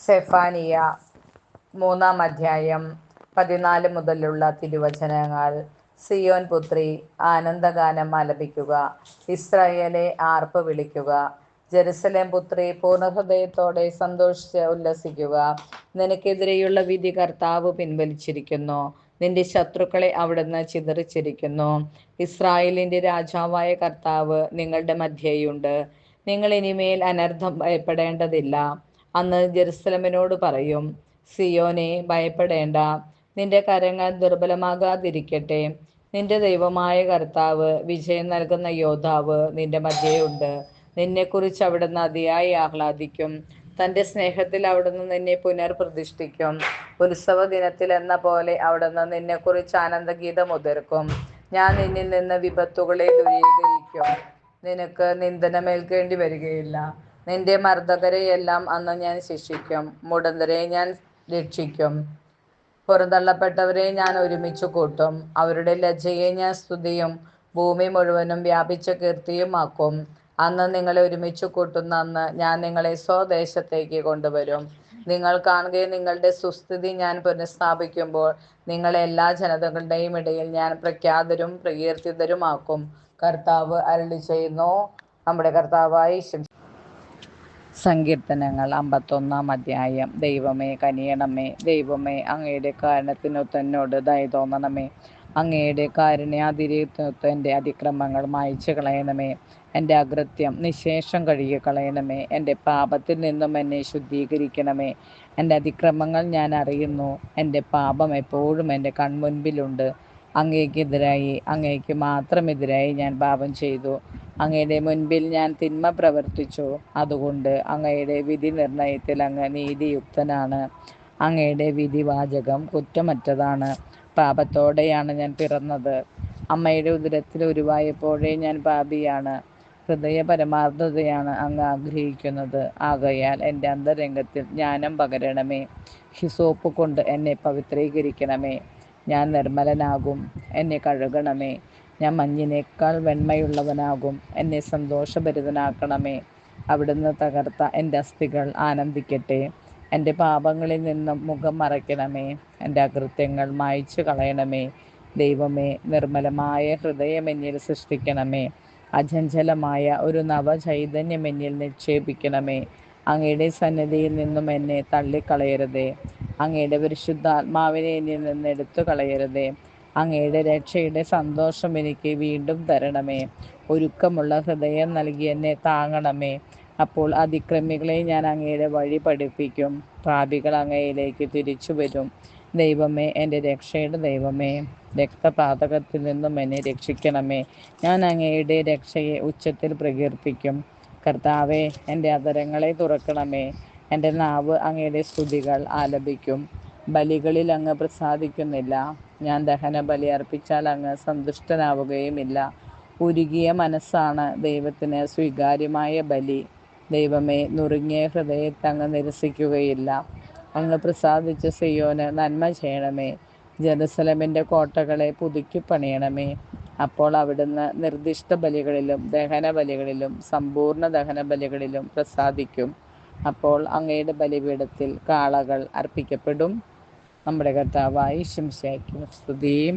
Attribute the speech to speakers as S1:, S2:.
S1: സെഫാനിയ 3-ാം അധ്യായം 14 മുതലുള്ള തിരുവചനങ്ങൾ. സിയോൻ പുത്രി, ആനന്ദഗാനം ആലപിക്കുക. ഇസ്രായേലെ, ആർപ്പ് വിളിക്കുക. ജെറുസലേം പുത്രി, പൂർണ്ണഹൃദയത്തോടെ സന്തോഷിച്ച് ഉല്ലസിക്കുക. നിനക്കെതിരെയുള്ള വിധി കർത്താവ് പിൻവലിച്ചിരിക്കുന്നു. നിന്റെ ശത്രുക്കളെ അവിടുന്ന് ചിതറിച്ചിരിക്കുന്നു. ഇസ്രായേലിന്റെ രാജാവായ കർത്താവ് നിങ്ങളുടെ മധ്യേയുണ്ട്. നിങ്ങൾ ഇനിമേൽ അനർത്ഥം ഭയപ്പെടേണ്ടതില്ല. അന്ന് ജെറുസലമിനോട് പറയും, സിയോനെ, ഭയപ്പെടേണ്ട, നിന്റെ കരങ്ങൾ ദുർബലമാകാതിരിക്കട്ടെ. നിന്റെ ദൈവമായ കർത്താവ്, വിജയം നൽകുന്ന യോദ്ധാവ് നിന്റെ മധ്യേയുണ്ട്. നിന്നെക്കുറിച്ച് അവിടുന്ന് അതിയായി ആഹ്ലാദിക്കും. തൻ്റെ സ്നേഹത്തിൽ അവിടുന്ന് നിന്നെ പുനർപ്രതിഷ്ഠിക്കും. ഉത്സവ ദിനത്തിൽ എന്ന പോലെ അവിടുന്ന് നിന്നെക്കുറിച്ച് ആനന്ദഗീതം ഉതിർക്കും. ഞാൻ നിന്നിൽ നിന്ന് വിപത്തുകളെ ദൂരീകരിക്കും. നിനക്ക് നിന്ദനമേൽക്കേണ്ടി വരികയില്ല. നിന്റെ മർദ്ദകരെയെല്ലാം അന്ന് ഞാൻ ശിക്ഷിക്കും. മുടന്തരെ ഞാൻ രക്ഷിക്കും. പുറന്തള്ളപ്പെട്ടവരെ ഞാൻ ഒരുമിച്ച് കൂട്ടും. അവരുടെ ലജ്ജയെ ഞാൻ സ്തുതിയും ഭൂമി മുഴുവനും വ്യാപിച്ച കീർത്തിയുമാക്കും. അന്ന് നിങ്ങളെ ഒരുമിച്ച് കൂട്ടുന്ന അന്ന് ഞാൻ നിങ്ങളെ സ്വദേശത്തേക്ക് കൊണ്ടുവരും. നിങ്ങൾ കാണുകയും നിങ്ങളുടെ സുസ്ഥിതി ഞാൻ പുനഃസ്ഥാപിക്കുമ്പോൾ നിങ്ങളെ എല്ലാ ജനതകളുടെയും ഇടയിൽ ഞാൻ പ്രഖ്യാതരും പ്രകീർത്തിതരുമാക്കും. കർത്താവ് അരുളിച്ചെയ്യുന്നു. നമ്മുടെ കർത്താവായ സങ്കീർത്തനങ്ങൾ 51-ാം അധ്യായം. ദൈവമേ, കനിയണമേ. ദൈവമേ, അങ്ങയുടെ കാരുണ്യത്തിനൊത്ത് എന്നോട് ദയ തോന്നണമേ. അങ്ങയുടെ കാരുണ്യാതിരേകത്തിനൊത്ത് എൻ്റെ അതിക്രമങ്ങൾ മായ്ച്ചു കളയണമേ. എൻ്റെ അകൃത്യം നിശേഷം കഴുകി കളയണമേ. എൻ്റെ പാപത്തിൽ നിന്നും എന്നെ ശുദ്ധീകരിക്കണമേ. എൻ്റെ അതിക്രമങ്ങൾ ഞാൻ അറിയുന്നു. എൻ്റെ പാപം എപ്പോഴും എൻ്റെ കൺമുൻപിലുണ്ട്. അങ്ങേക്കെതിരായി, അങ്ങേക്ക് മാത്രമെതിരായി ഞാൻ പാപം ചെയ്തു. അങ്ങയുടെ മുൻപിൽ ഞാൻ തിന്മ പ്രവർത്തിച്ചു. അതുകൊണ്ട് അങ്ങയുടെ വിധി നിർണയത്തിൽ അങ്ങ് നീതിയുക്തനാണ്. അങ്ങയുടെ വിധിവാചകം കുറ്റമറ്റതാണ്. പാപത്തോടെയാണ് ഞാൻ പിറന്നത്. അമ്മയുടെ ഉദരത്തിൽ ഉരുവായപ്പോഴേ ഞാൻ പാപിയാണ്. ഹൃദയ പരമാർത്ഥതയാണ് അങ്ങ് ആഗ്രഹിക്കുന്നത്. ആകയാൽ എൻ്റെ അന്തരംഗത്തിൽ ജ്ഞാനം പകരണമേ. ഹിസോപ്പ് കൊണ്ട് എന്നെ പവിത്രീകരിക്കണമേ. ഞാൻ നിർമ്മലനാകും. എന്നെ കഴുകണമേ. ഞാൻ മഞ്ഞിനേക്കാൾ വെണ്മയുള്ളവനാകും. എന്നെ സന്തോഷഭരിതനാക്കണമേ. അവിടുന്ന് തകർത്ത എൻ്റെ അസ്ഥികൾ ആനന്ദിക്കട്ടെ. എൻ്റെ പാപങ്ങളിൽ നിന്നും മുഖം മറയ്ക്കണമേ. എൻ്റെ അകൃത്യങ്ങൾ മായ്ച്ചു കളയണമേ. ദൈവമേ, നിർമ്മലമായ ഹൃദയം എന്നിൽ സൃഷ്ടിക്കണമേ. അചഞ്ചലമായ ഒരു നവചൈതന്യം എന്നിൽ നിക്ഷേപിക്കണമേ. അങ്ങയുടെ സന്നിധിയിൽ നിന്നും എന്നെ തള്ളിക്കളയരുതേ. അങ്ങയുടെ പരിശുദ്ധാത്മാവിനെ എന്നിൽ നിന്ന് എടുത്തു കളയരുതേ. അങ്ങയുടെ രക്ഷയുടെ സന്തോഷം എനിക്ക് വീണ്ടും തരണമേ. ഒരുക്കമുള്ള ഹൃദയം നൽകി എന്നെ താങ്ങണമേ. അപ്പോൾ അതിക്രമികളെ ഞാൻ അങ്ങയുടെ വഴി പഠിപ്പിക്കും. പാപികൾ അങ്ങയിലേക്ക് തിരിച്ചു വരും. ദൈവമേ, എൻ്റെ രക്ഷയുടെ ദൈവമേ, രക്തപാതകത്തിൽ നിന്നും എന്നെ രക്ഷിക്കണമേ. ഞാൻ അങ്ങയുടെ രക്ഷയെ ഉച്ചത്തിൽ പ്രകീർത്തിക്കും. കർത്താവേ, എൻ്റെ അധരങ്ങളെ തുറക്കണമേ. എൻ്റെ നാവ് അങ്ങയുടെ സ്തുതികൾ ആലപിക്കും. ബലികളിൽ അങ്ങ് പ്രസാദിക്കുന്നില്ല. ഞാൻ ദഹനബലി അർപ്പിച്ചാൽ അങ്ങ് സന്തുഷ്ടനാവുകയുമില്ല. ഉരുകിയ മനസ്സാണ് ദൈവത്തിന് സ്വീകാര്യമായ ബലി. ദൈവമേ, നുറുങ്ങിയ ഹൃദയത്തെ അങ്ങ് നിരസിക്കുകയില്ല. അങ്ങ് പ്രസാദിച്ച സിയോന് നന്മ ചെയ്യണമേ. ജെറുസലേമിൻ്റെ കോട്ടകളെ പുതുക്കി പണിയണമേ. അപ്പോൾ അവിടുന്ന് നിർദ്ദിഷ്ട ബലികളിലും ദഹനബലികളിലും സമ്പൂർണ്ണ ദഹനബലികളിലും പ്രസാദിക്കും. അപ്പോൾ അങ്ങയുടെ ബലിപീഠത്തിൽ കാളകൾ അർപ്പിക്കപ്പെടും. നമ്മുടെ കർത്താവായ ശംശയ്ക്കും സ്തുതിയും.